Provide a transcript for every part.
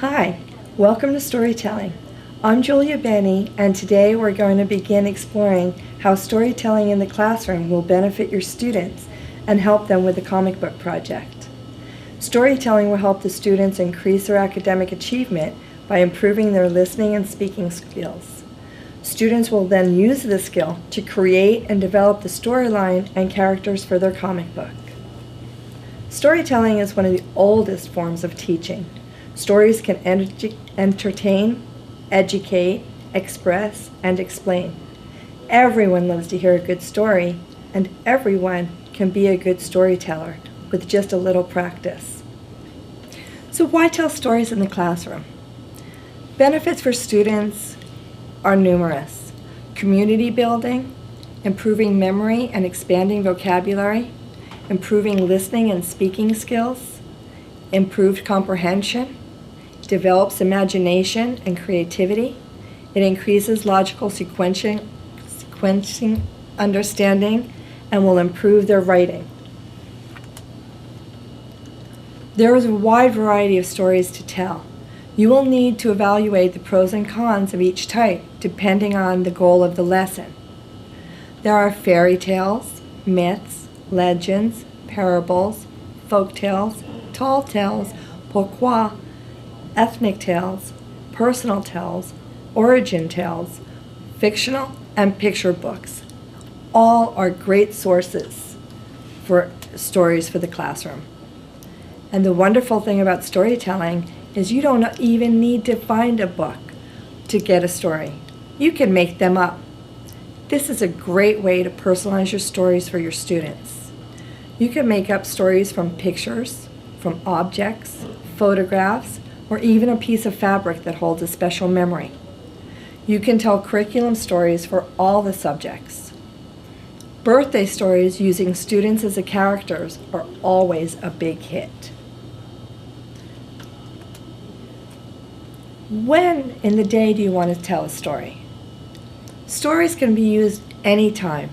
Hi, welcome to Storytelling. I'm Julia Benny, and today we're going to begin exploring how storytelling in the classroom will benefit your students and help them with the comic book project. Storytelling will help the students increase their academic achievement by improving their listening and speaking skills. Students will then use this skill to create and develop the storyline and characters for their comic book. Storytelling is one of the oldest forms of teaching. Stories can entertain, educate, express, and explain. Everyone loves to hear a good story, and everyone can be a good storyteller with just a little practice. So why tell stories in the classroom? Benefits for students are numerous. Community building, improving memory and expanding vocabulary, improving listening and speaking skills, improved comprehension, develops imagination and creativity. It increases logical sequencing understanding and will improve their writing. There is a wide variety of stories to tell. You will need to evaluate the pros and cons of each type depending on the goal of the lesson. There are fairy tales, myths, legends, parables, folk tales, tall tales, pourquoi, ethnic tales, personal tales, origin tales, fictional, and picture books. All are great sources for stories for the classroom. And the wonderful thing about storytelling is you don't even need to find a book to get a story. You can make them up. This is a great way to personalize your stories for your students. You can make up stories from pictures, from objects, photographs, or even a piece of fabric that holds a special memory. You can tell curriculum stories for all the subjects. Birthday stories using students as the characters are always a big hit. When in the day do you want to tell a story? Stories can be used anytime.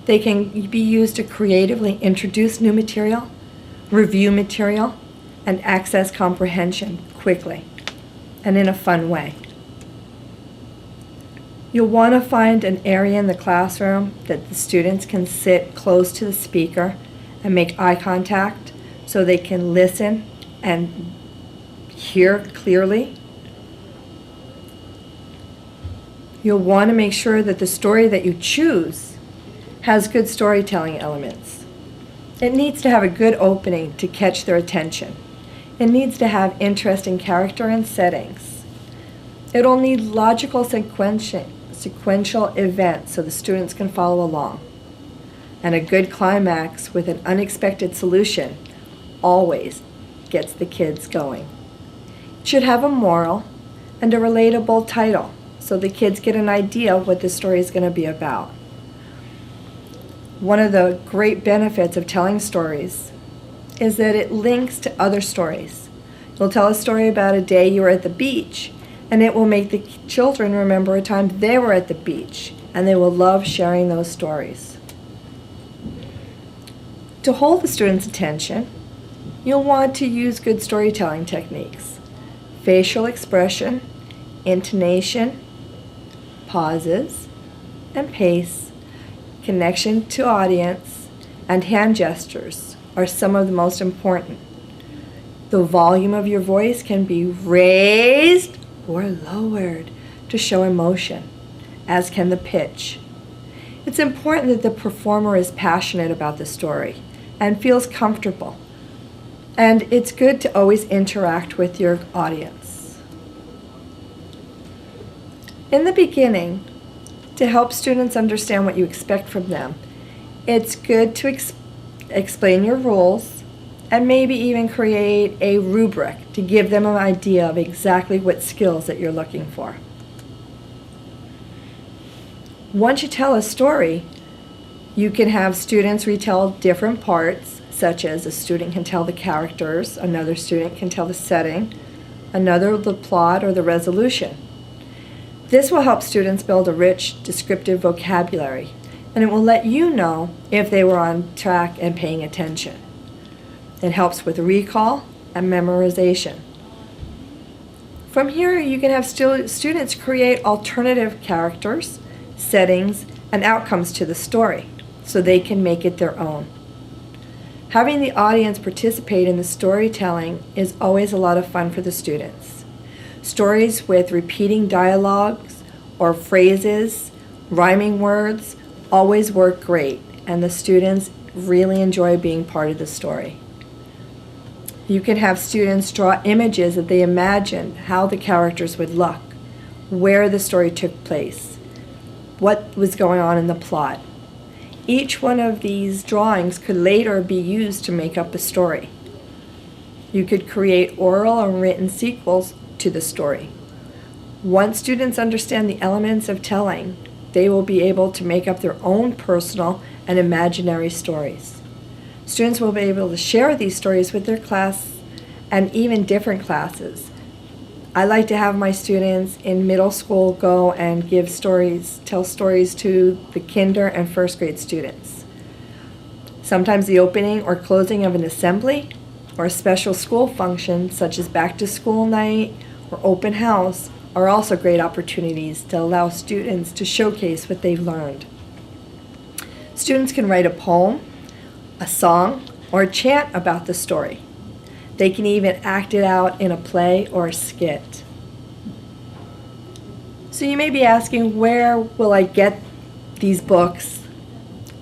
They can be used to creatively introduce new material, review material, and access comprehension quickly and in a fun way. You'll want to find an area in the classroom that the students can sit close to the speaker and make eye contact so they can listen and hear clearly. You'll want to make sure that the story that you choose has good storytelling elements. It needs to have a good opening to catch their attention. It needs to have interesting character and settings. It'll need logical sequential events so the students can follow along. And a good climax with an unexpected solution always gets the kids going. It should have a moral and a relatable title so the kids get an idea of what the story is going to be about. One of the great benefits of telling stories is that it links to other stories. You'll tell a story about a day you were at the beach, and it will make the children remember a time they were at the beach, and they will love sharing those stories. To hold the students' attention, you'll want to use good storytelling techniques: facial expression, intonation, pauses, and pace, connection to audience, and hand gestures are some of the most important. The volume of your voice can be raised or lowered to show emotion, as can the pitch. It's important that the performer is passionate about the story and feels comfortable. And it's good to always interact with your audience. In the beginning, to help students understand what you expect from them, it's good to explain your rules and maybe even create a rubric to give them an idea of exactly what skills that you're looking for. Once you tell a story, you can have students retell different parts, such as a student can tell the characters, another student can tell the setting, another the plot or the resolution. This will help students build a rich, descriptive vocabulary, and it will let you know if they were on track and paying attention. It helps with recall and memorization. From here, you can have students create alternative characters, settings, and outcomes to the story, so they can make it their own. Having the audience participate in the storytelling is always a lot of fun for the students. Stories with repeating dialogues or phrases, rhyming words, always work great, and the students really enjoy being part of the story. You can have students draw images that they imagined how the characters would look, where the story took place, what was going on in the plot. Each one of these drawings could later be used to make up a story. You could create oral and written sequels to the story. Once students understand the elements of telling, they will be able to make up their own personal and imaginary stories. Students will be able to share these stories with their class and even different classes. I like to have my students in middle school go and tell stories to the kinder and first grade students. Sometimes the opening or closing of an assembly or a special school function such as back to school night or open house are also great opportunities to allow students to showcase what they've learned. Students can write a poem, a song, or a chant about the story. They can even act it out in a play or a skit. So you may be asking, where will I get these books?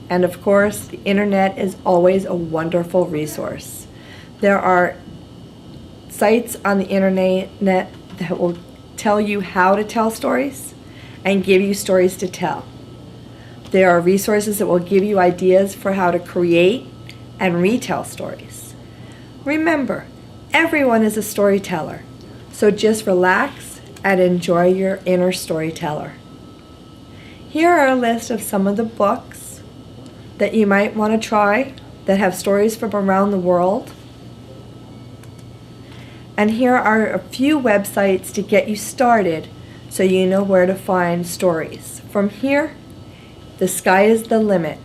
And of course, the internet is always a wonderful resource. There are sites on the internet that will tell you how to tell stories and give you stories to tell. There are resources that will give you ideas for how to create and retell stories. Remember, everyone is a storyteller, so just relax and enjoy your inner storyteller. Here are a list of some of the books that you might want to try that have stories from around the world. And here are a few websites to get you started so you know where to find stories. From here, the sky is the limit,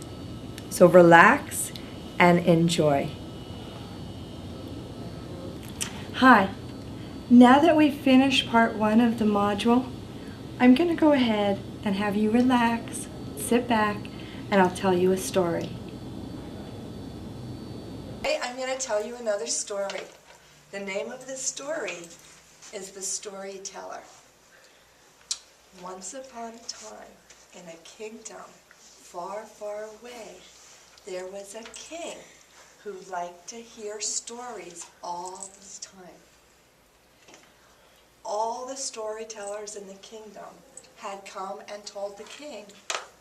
so relax and enjoy. Hi, now that we've finished part 1 of the module, I'm going to go ahead and have you relax, sit back, and I'll tell you a story. Today I'm going to tell you another story. The name of the story is The Storyteller. Once upon a time, in a kingdom far, far away, there was a king who liked to hear stories all the time. All the storytellers in the kingdom had come and told the king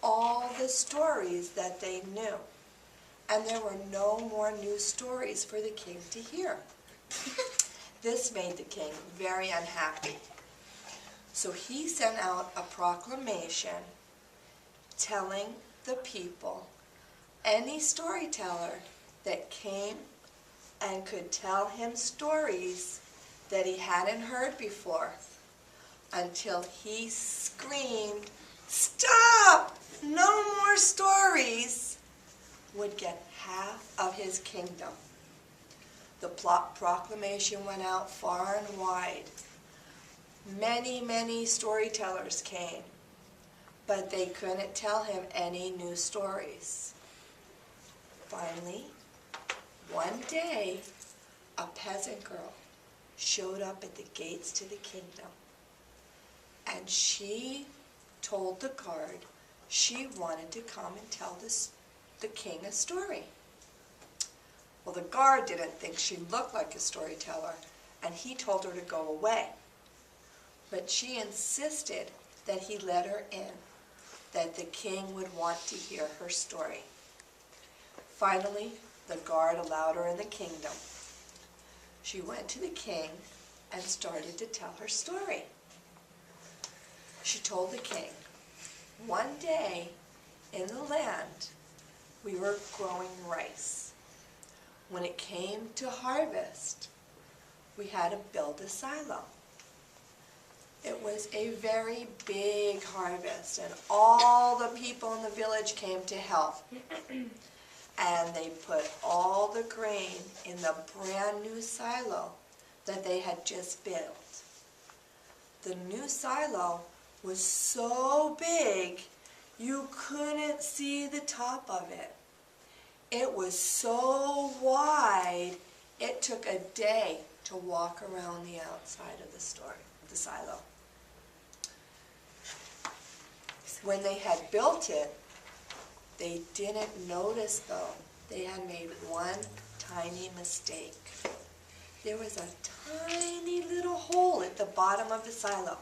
all the stories that they knew, and there were no more new stories for the king to hear. This made the king very unhappy. So he sent out a proclamation telling the people any storyteller that came and could tell him stories that he hadn't heard before until he screamed, "Stop! No more stories!" would get half of his kingdom. The proclamation went out far and wide. Many, many storytellers came, but they couldn't tell him any new stories. Finally, one day, a peasant girl showed up at the gates to the kingdom, and she told the guard she wanted to come and tell the king a story. Well, the guard didn't think she looked like a storyteller, and he told her to go away. But she insisted that he let her in, that the king would want to hear her story. Finally, the guard allowed her in the kingdom. She went to the king and started to tell her story. She told the king, "One day in the land, we were growing rice. When it came to harvest, we had to build a silo. It was a very big harvest, and all the people in the village came to help. And they put all the grain in the brand new silo that they had just built. the new silo was so big you couldn't see the top of it. It was so wide, it took a day to walk around the outside of the silo. When they had built it, they didn't notice though. They had made one tiny mistake. There was a tiny little hole at the bottom of the silo,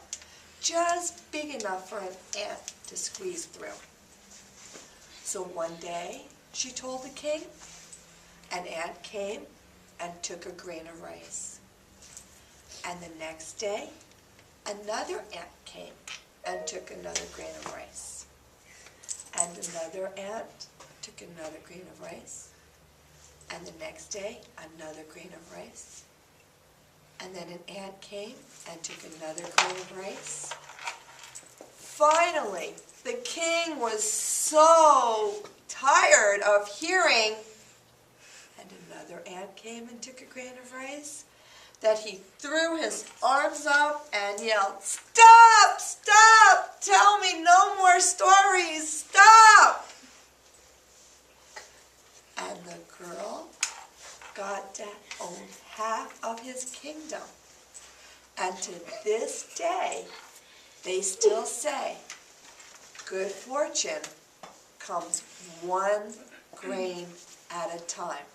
just big enough for an ant to squeeze through. So one day, she told the king, an ant came and took a grain of rice. And the next day, another ant came and took another grain of rice. And another ant took another grain of rice. And the next day, another grain of rice. And then an ant came and took another grain of rice. Finally, the king was so tired of hearing, and another ant came and took a grain of rice, that he threw his arms up and yelled, "Stop! Stop! Tell me no more stories! Stop!" And the girl got to own half of his kingdom. And to this day, they still say, good fortune comes one grain at a time.